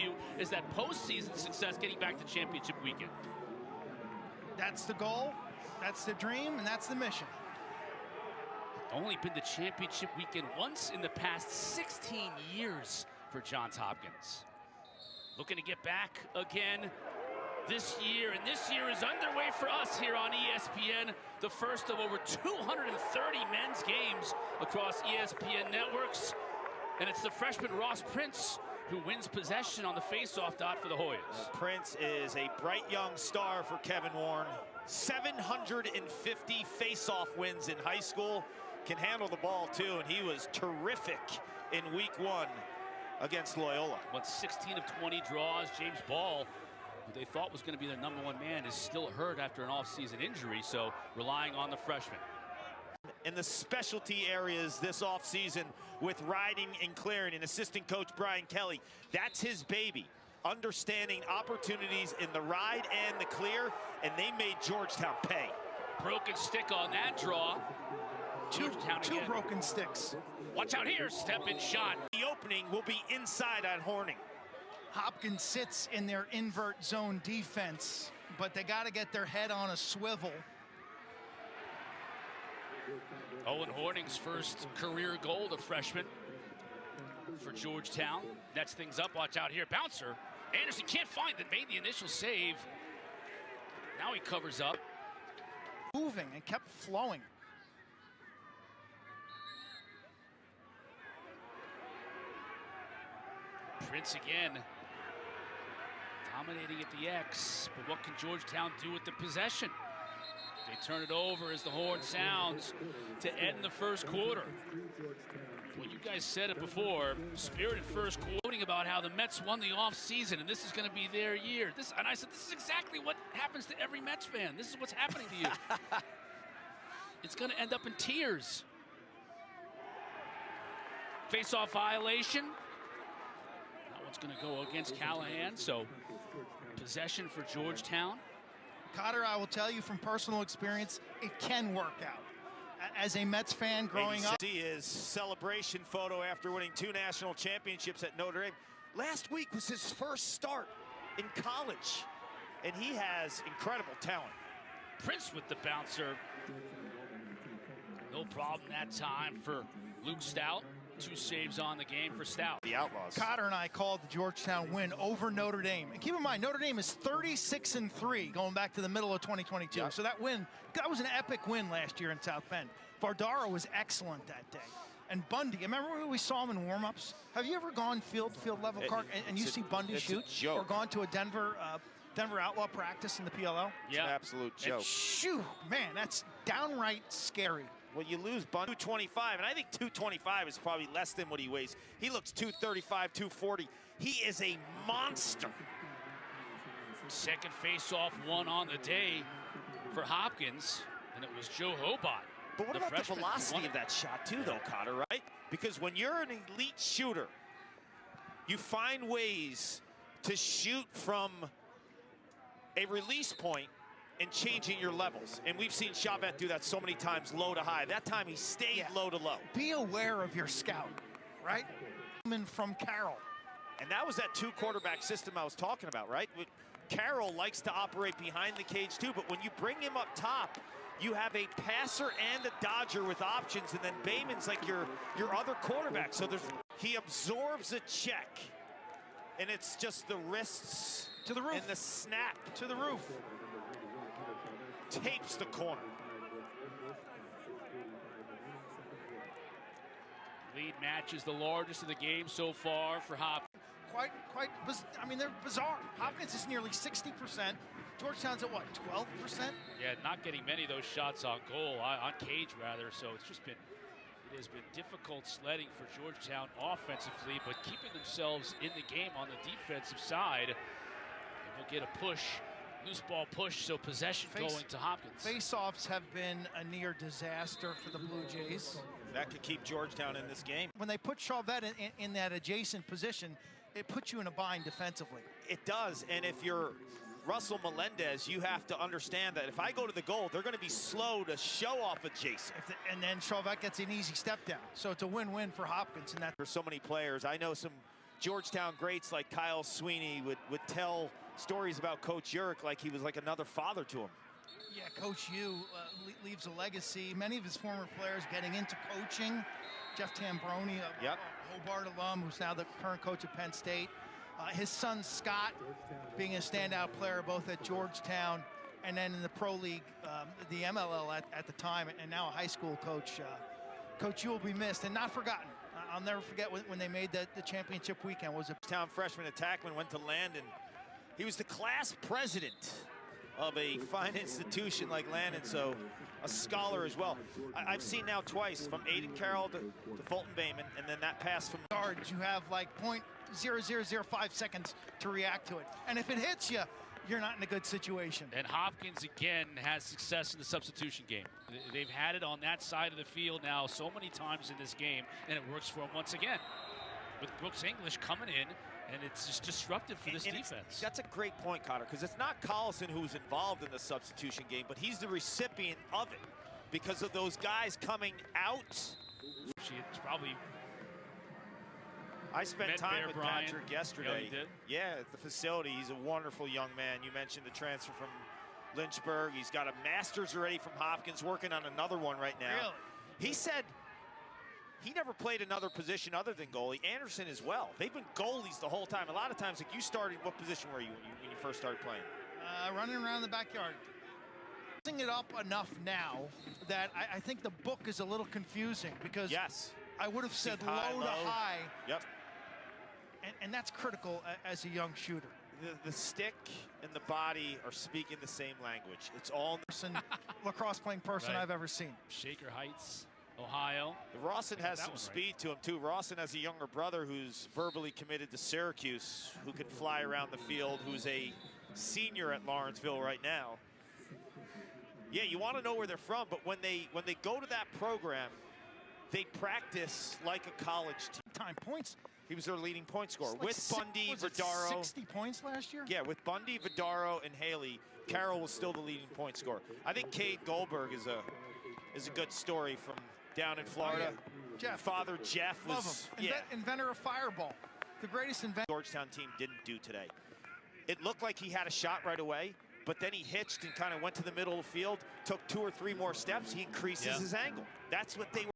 Q, is that postseason success getting back to championship weekend? That's the goal, that's the dream, and that's the mission. Only been to championship weekend once in the past 16 years for Johns Hopkins. Looking to get back again this year, and this year is underway for us here on ESPN, the first of over 230 men's games across ESPN networks, and it's the freshman Ross Prince who wins possession on the faceoff dot for the Hoyas. Prince is a bright young star for Kevin Warren. 750 faceoff wins in high school, can handle the ball too, and he was terrific in week 1 against Loyola. Went 16 of 20 draws. James Ball, who they thought was going to be their #1 man, is still hurt after an off-season injury, so relying on the freshman. In the specialty areas this offseason with riding and clearing, and assistant coach Brian Kelly, that's his baby. Understanding opportunities in the ride and the clear, and they made Georgetown pay. Broken stick on that draw. Two broken sticks. Watch out here, step-in shot. The opening will be inside on Horning. Hopkins sits in their invert zone defense, but they got to get their head on a swivel. Owen Horning's first career goal, the freshman for Georgetown. Nets things up, watch out here, bouncer. Anderson can't find it, made the initial save. Now he covers up. Moving and kept flowing. Prince again, dominating at the X, but what can Georgetown do with the possession? They turn it over as the horn sounds to end the first quarter. Well, you guys said it before, spirited first quoting about how the Mets won the offseason and this is going to be their year. And I said, this is exactly what happens to every Mets fan. This is what's happening to you. It's going to end up in tears. Face-off violation. That one's going to go against Callahan, so possession for Georgetown. Cotter, I will tell you from personal experience, it can work out. As a Mets fan growing up. See his celebration photo after winning 2 national championships at Notre Dame. Last week was his first start in college, and he has incredible talent. Prince with the bouncer. No problem that time for Luke Stout. 2 saves on the game for Stout. The Outlaws. Cotter and I called the Georgetown win over Notre Dame. And keep in mind, Notre Dame is 36-3 going back to the middle of 2022. Yep. So that was an epic win last year in South Bend. Vardaro was excellent that day. And Bundy, remember when we saw him in warm-ups? Have you ever gone field level, Clark, and you see Bundy shoot? Or gone to a Denver Outlaw practice in the PLL? It's an absolute joke. And shoo, man, that's downright scary. Well, you lose Bundy 225, and I think 225 is probably less than what he weighs. He looks 235, 240. He is a monster. Second face-off one on the day for Hopkins, and it was Joe Hobot. But what about the velocity of that shot, too, though, Cotter, right? Because when you're an elite shooter, you find ways to shoot from a release point and changing your levels. And we've seen Chavez do that so many times, low to high. That time he stayed low to low. Be aware of your scout, right? From Carroll. And that was that 2-quarterback system I was talking about, right? Carroll likes to operate behind the cage too, but when you bring him up top, you have a passer and a dodger with options, and then Bayman's like your other quarterback. So he absorbs a check, and it's just the wrists to the roof and the snap to the roof. Tapes the corner. Lead match is the largest of the game so far for Hopkins. I mean, they're bizarre. Hopkins is nearly 60%. Georgetown's at what, 12%? Yeah, not getting many of those shots on goal, on cage rather. So it has been difficult sledding for Georgetown offensively, but keeping themselves in the game on the defensive side. And they'll get a push. Loose ball push, so possession going to Hopkins. Face-offs have been a near disaster for the Blue Jays. That could keep Georgetown in this game. When they put Chavez in that adjacent position, it puts you in a bind defensively. It does, and if you're Russell Melendez, you have to understand that if I go to the goal, they're going to be slow to show off adjacent. And then Chavez gets an easy step down. So it's a win-win for Hopkins. And that for so many players, I know some Georgetown greats like Kyle Sweeney would tell stories about Coach Urick like he was like another father to him. Yeah, Coach U leaves a legacy. Many of his former players getting into coaching. Jeff Tambroni, a Hobot alum, who's now the current coach of Penn State. His son Scott being a standout player both at Georgetown and then in the pro league, the MLL at the time, and now a high school coach. Coach U will be missed and not forgotten. I'll never forget when they made the championship weekend. Was a town freshman attackman, went to Landon. He was the class president of a fine institution like Landon, so a scholar as well. I've seen now twice, from Aiden Carroll to Fulton Bayman, and then that pass from guards. You have like 0.0005 seconds to react to it, and if it hits you, you're not in a good situation. And Hopkins again has success in the substitution game. They've had it on that side of the field now so many times in this game, and it works for them once again. With Brooks English coming in, and it's just disruptive for this defense. That's a great point, Cotter, because it's not Collison who's involved in the substitution game, but he's the recipient of it because of those guys coming out. It's probably. I spent time with Brian. Patrick yesterday. You did? Yeah, at the facility. He's a wonderful young man. You mentioned the transfer from Lynchburg. He's got a master's already from Hopkins, working on another one right now. Really? He said he never played another position other than goalie. Anderson as well. They've been goalies the whole time. A lot of times, like you started, what position were you when you first started playing? Running around the backyard. It up enough now that I think the book is a little confusing because I would have said low to high. Yep. And that's critical as a young shooter. The stick and the body are speaking the same language. It's all lacrosse playing person I've ever seen. Shaker Heights, Ohio. Rawson has some speed to him too. Rawson has a younger brother who's verbally committed to Syracuse, who can fly around the field, who's a senior at Lawrenceville right now. Yeah, you want to know where they're from, but when they go to that program, they practice like a college team. Time points. He was their leading point scorer. Like with Bundy, Vidaro. 60 points last year? Yeah, with Bundy, Vidaro, and Haley, Carroll was still the leading point scorer. I think Cade Goldberg is a good story from down in Florida. Jeff. Father Jeff was inventor of Fireball. The greatest inventor. Georgetown team didn't do today. It looked like he had a shot right away, but then he hitched and kind of went to the middle of the field, took 2 or 3 more steps, he increases his angle. That's what they